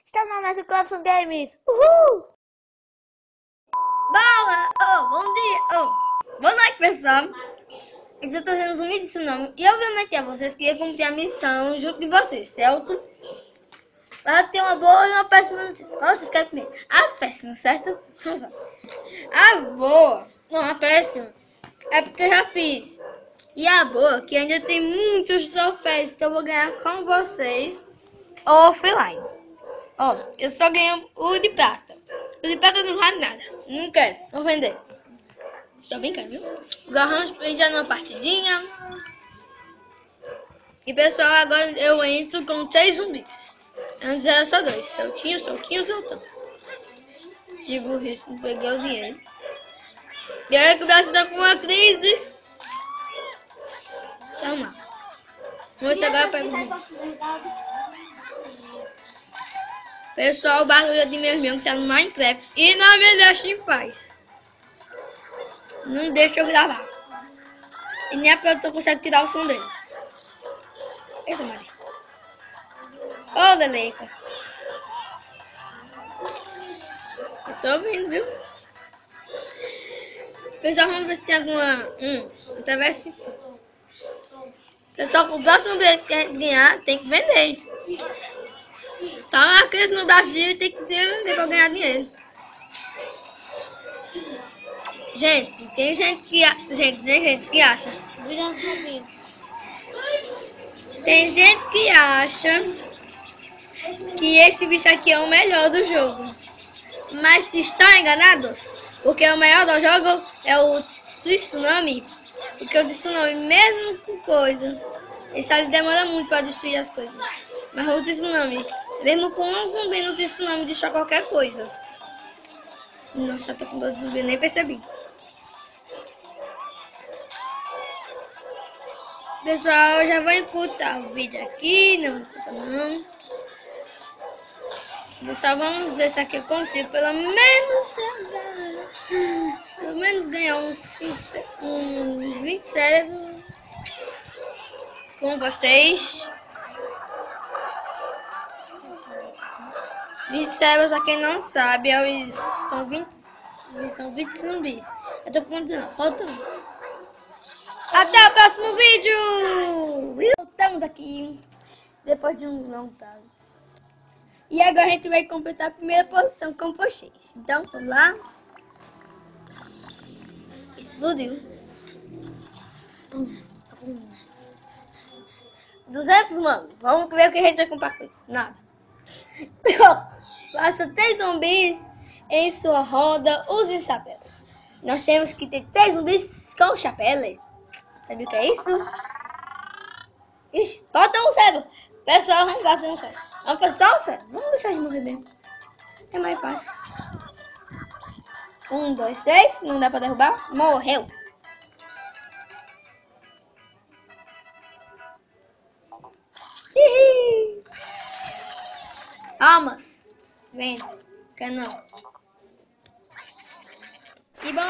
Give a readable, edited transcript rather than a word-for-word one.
Está no mais do Clebson Games. Uhul! Bom dia, boa noite, pessoal. Eu estou fazendo um vídeo de nome e obviamente vocês queriam cumprir a missão junto de vocês, certo? Para ter uma boa e uma péssima notícia. Qual vocês querem primeiro? A péssima, certo? Vamos lá. A boa, não, a péssima, é porque eu já fiz. E a boa, que ainda tem muitos troféus que eu vou ganhar com vocês offline. Ó, eu só ganhei o de prata. O de prata não vale nada. Não quero, vou vender. Tô brincando, viu? Vamos já numa partidinha. E pessoal, agora eu entro com 3 zumbis. Antes era só 2. Soltinho, soltão. De burrice, não peguei o dinheiro. E aí que o Brasil tá com uma crise. Toma. Vamos ver se agora eu pego o pessoal, o barulho é de meu irmão que tá no Minecraft e não me deixa em paz. Não deixa eu gravar. E nem a produção consegue tirar o som dele. Eita, Maria. Ô, Leleca. Eu tô ouvindo, viu? Pessoal, vamos ver se tem alguma... através. Pessoal, o próximo bilhete que a gente ganhar tem que vender. Tá uma crise no Brasil e tem que vender pra ganhar dinheiro. Gente, tem gente que acha. Tem gente que acha que esse bicho aqui é o melhor do jogo. Mas estão enganados, porque o melhor do jogo é o Tsunami. Porque o Tsunami, mesmo com coisa, ele demora muito para destruir as coisas. Mas o Tsunami, mesmo com um zumbi no Tsunami, deixa qualquer coisa. Nossa, eu tô com 12 zumbis, nem percebi. Pessoal, eu já vou encurtar o vídeo aqui, não encurta não. Pessoal, vamos ver se aqui eu consigo pelo menos ganhar uns 20 cérebros com vocês. 20 cérebros, pra quem não sabe, são 20 zumbis. Eu tô contando, falta um. Até o próximo vídeo! Voltamos aqui depois de um longo prazo. E agora a gente vai completar a primeira posição com vocês. Então, vamos lá. Explodiu. 200, mano. Vamos ver o que a gente vai comprar com isso. Nada. Faça 3 zumbis em sua roda. Use chapéus. Nós temos que ter 3 zumbis com chapéu. Sabe o que é isso? Ixi, falta um cérebro. Pessoal, vamos fazer um cérebro. Vamos fazer só um cérebro. Vamos deixar de morrer mesmo. É mais fácil. 1, 2, 3. Não dá pra derrubar. Morreu. Hihi. Almas. Vem. Canão. E bom,